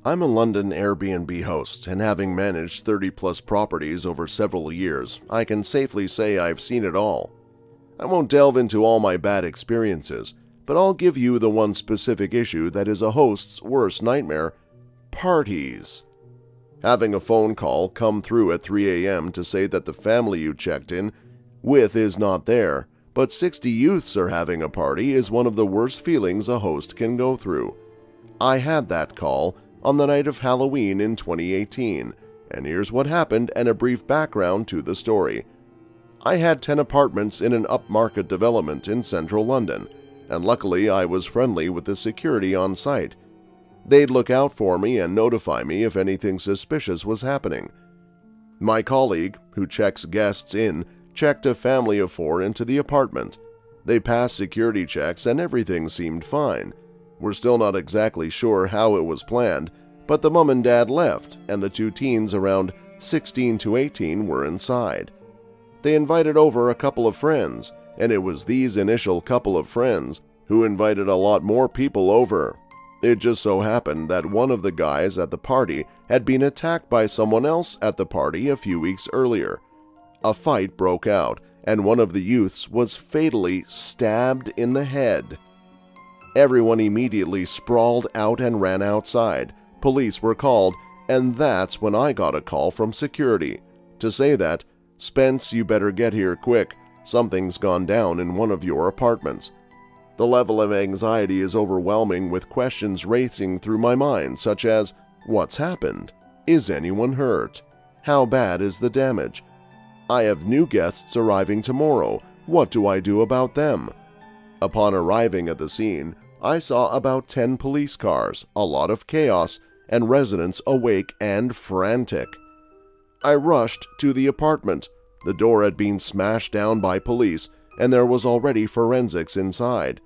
I'm a London Airbnb host, and having managed 30-plus properties over several years, I can safely say I've seen it all. I won't delve into all my bad experiences, but I'll give you the one specific issue that is a host's worst nightmare: parties. Having a phone call come through at 3 a.m. to say that the family you checked in with is not there, but 60 youths are having a party is one of the worst feelings a host can go through. I had that call on the night of Halloween in 2018, and here's what happened and a brief background to the story. I had 10 apartments in an upmarket development in central London, and luckily I was friendly with the security on site. They'd look out for me and notify me if anything suspicious was happening. My colleague, who checks guests in, checked a family of 4 into the apartment. They passed security checks and everything seemed fine. We're still not exactly sure how it was planned, but the mom and dad left and the 2 teens around 16 to 18 were inside. They invited over a couple of friends, and it was these initial couple of friends who invited a lot more people over. It just so happened that one of the guys at the party had been attacked by someone else at the party a few weeks earlier. A fight broke out, and one of the youths was fatally stabbed in the head. Everyone immediately sprawled out and ran outside. Police were called, and that's when I got a call from security to say that, "Spence, you better get here quick. Something's gone down in one of your apartments." The level of anxiety is overwhelming, with questions racing through my mind such as, what's happened? Is anyone hurt? How bad is the damage? I have new guests arriving tomorrow. What do I do about them? Upon arriving at the scene, I saw about 10 police cars, a lot of chaos, and residents awake and frantic. I rushed to the apartment. The door had been smashed down by police, and there was already forensics inside.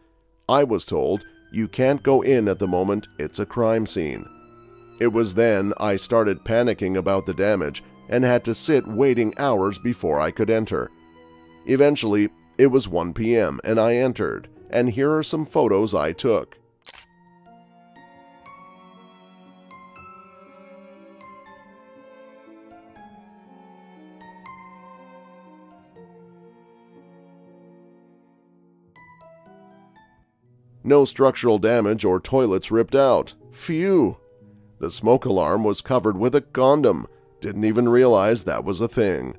I was told, "You can't go in at the moment, it's a crime scene." It was then I started panicking about the damage and had to sit waiting hours before I could enter. Eventually, it was 1 p.m. and I entered, and here are some photos I took. No structural damage or toilets ripped out. Phew! The smoke alarm was covered with a condom. Didn't even realize that was a thing.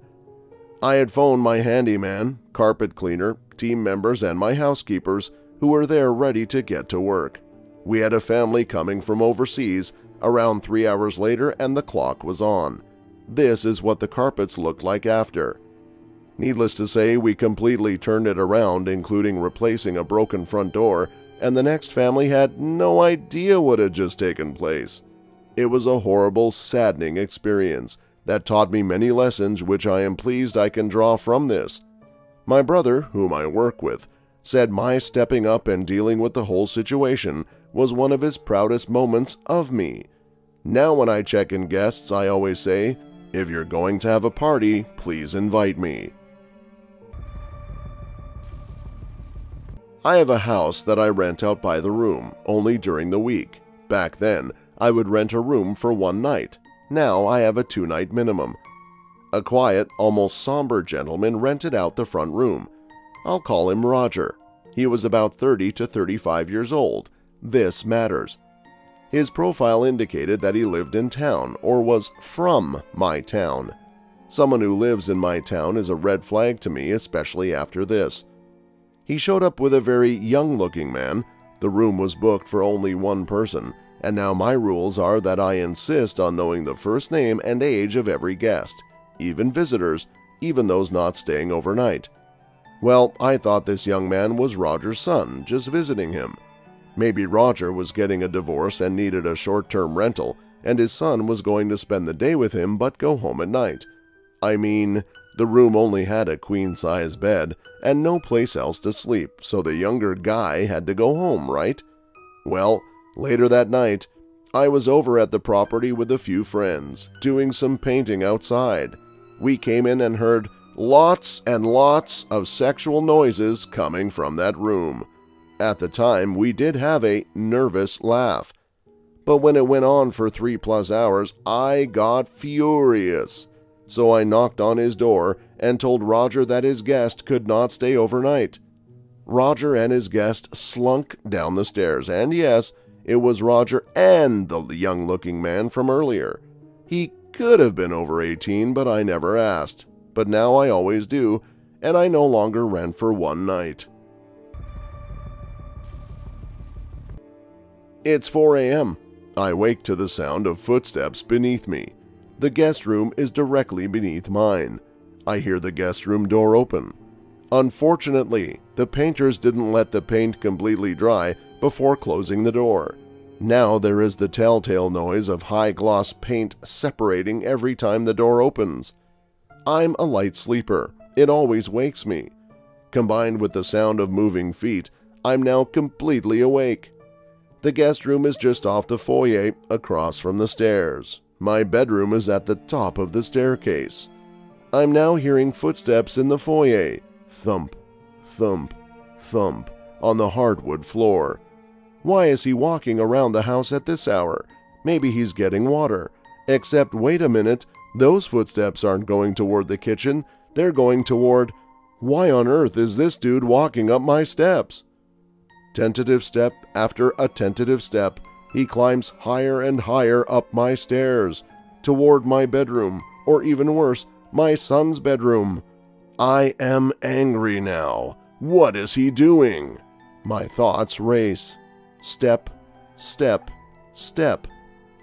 I had phoned my handyman, carpet cleaner, team members, and my housekeepers, who were there ready to get to work. We had a family coming from overseas around 3 hours later, and the clock was on. This is what the carpets looked like after. Needless to say, we completely turned it around, including replacing a broken front door, and the next family had no idea what had just taken place. It was a horrible, saddening experience that taught me many lessons which I am pleased I can draw from this. My brother, whom I work with, said my stepping up and dealing with the whole situation was one of his proudest moments of me. Now when I check in guests, I always say, "If you're going to have a party, please invite me." I have a house that I rent out by the room, only during the week. Back then, I would rent a room for 1 night. Now I have a 2-night minimum. A quiet, almost somber gentleman rented out the front room. I'll call him Roger. He was about 30 to 35 years old. This matters. His profile indicated that he lived in town or was from my town. Someone who lives in my town is a red flag to me, especially after this. He showed up with a very young-looking man. The room was booked for only 1 person, and now my rules are that I insist on knowing the first name and age of every guest, even visitors, even those not staying overnight. Well, I thought this young man was Roger's son, just visiting him. Maybe Roger was getting a divorce and needed a short-term rental, and his son was going to spend the day with him but go home at night. I mean, the room only had a queen-size bed and no place else to sleep, so the younger guy had to go home, right? Well, later that night, I was over at the property with a few friends, doing some painting outside. We came in and heard lots and lots of sexual noises coming from that room. At the time, we did have a nervous laugh. But when it went on for 3+ hours, I got furious. So I knocked on his door and told Roger that his guest could not stay overnight. Roger and his guest slunk down the stairs, and yes, it was Roger and the young-looking man from earlier. He could have been over 18, but I never asked. But now I always do, and I no longer rent for one night. It's 4 a.m. I wake to the sound of footsteps beneath me. The guest room is directly beneath mine. I hear the guest room door open. Unfortunately, the painters didn't let the paint completely dry before closing the door. Now there is the telltale noise of high-gloss paint separating every time the door opens. I'm a light sleeper. It always wakes me. Combined with the sound of moving feet, I'm now completely awake. The guest room is just off the foyer, across from the stairs. My bedroom is at the top of the staircase. I'm now hearing footsteps in the foyer. Thump, thump, thump on the hardwood floor. Why is he walking around the house at this hour? Maybe he's getting water. Except, wait a minute, those footsteps aren't going toward the kitchen. They're going toward... Why on earth is this dude walking up my steps? Tentative step after a tentative step, he climbs higher and higher up my stairs, toward my bedroom, or even worse, my son's bedroom. I am angry now. What is he doing? My thoughts race. Step, step, step,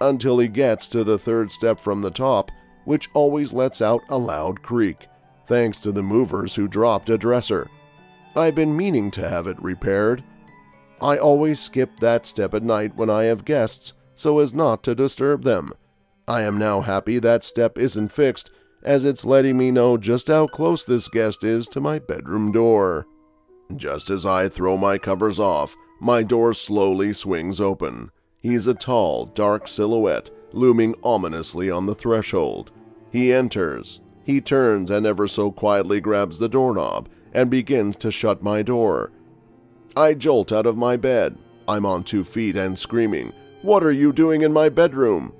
until he gets to the third step from the top, which always lets out a loud creak, thanks to the movers who dropped a dresser. I've been meaning to have it repaired. I always skip that step at night when I have guests, so as not to disturb them. I am now happy that step isn't fixed, as it's letting me know just how close this guest is to my bedroom door. Just as I throw my covers off, my door slowly swings open. He's a tall, dark silhouette, looming ominously on the threshold. He enters. He turns and ever so quietly grabs the doorknob and begins to shut my door. I jolt out of my bed. I'm on 2 feet and screaming, "What are you doing in my bedroom?"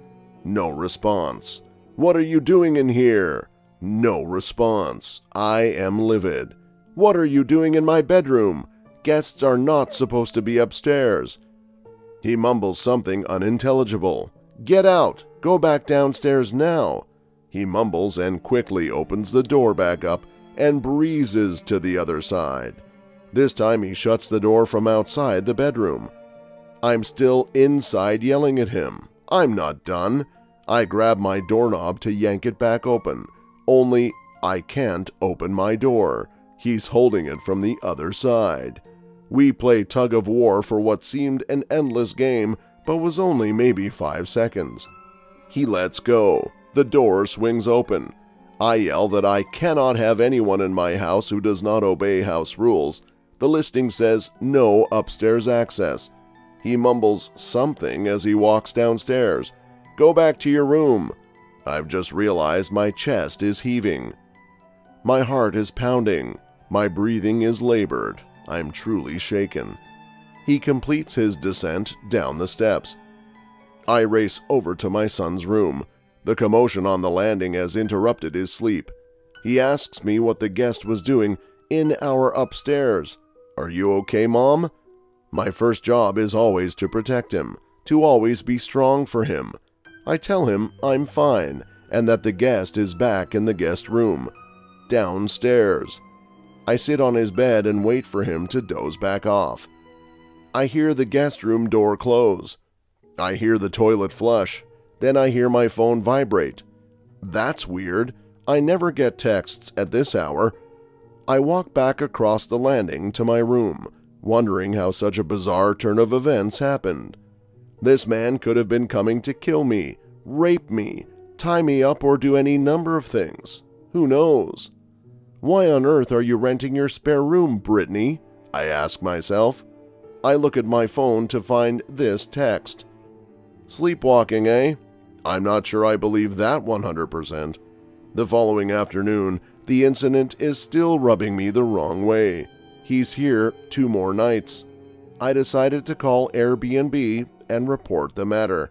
No response. "What are you doing in here?" No response. I am livid. "What are you doing in my bedroom? Guests are not supposed to be upstairs." He mumbles something unintelligible. "Get out! Go back downstairs now!" He mumbles and quickly opens the door back up and breezes to the other side. This time he shuts the door from outside the bedroom. I'm still inside yelling at him. I'm not done. I grab my doorknob to yank it back open. Only I can't open my door. He's holding it from the other side. We play tug of war for what seemed an endless game, but was only maybe 5 seconds. He lets go. The door swings open. I yell that I cannot have anyone in my house who does not obey house rules. The listing says no upstairs access. He mumbles something as he walks downstairs. "Go back to your room." I've just realized my chest is heaving. My heart is pounding. My breathing is labored. I'm truly shaken. He completes his descent down the steps. I race over to my son's room. The commotion on the landing has interrupted his sleep. He asks me what the guest was doing in our upstairs. "Are you okay, Mom?" My first job is always to protect him, to always be strong for him. I tell him I'm fine, and that the guest is back in the guest room, downstairs. I sit on his bed and wait for him to doze back off. I hear the guest room door close. I hear the toilet flush. Then I hear my phone vibrate. That's weird. I never get texts at this hour. I walk back across the landing to my room, wondering how such a bizarre turn of events happened. This man could have been coming to kill me, rape me, tie me up, or do any number of things. Who knows? Why on earth are you renting your spare room, Brittany? I ask myself. I look at my phone to find this text. Sleepwalking, eh? I'm not sure I believe that 100%. The following afternoon, the incident is still rubbing me the wrong way. He's here 2 more nights. I decided to call Airbnb and report the matter.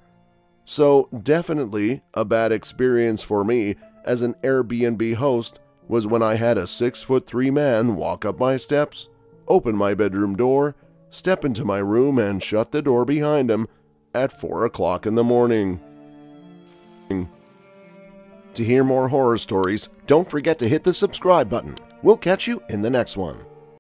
So definitely a bad experience for me as an Airbnb host was when I had a 6'3" man walk up my steps, open my bedroom door, step into my room and shut the door behind him at 4 o'clock in the morning. To hear more horror stories, don't forget to hit the subscribe button. We'll catch you in the next one.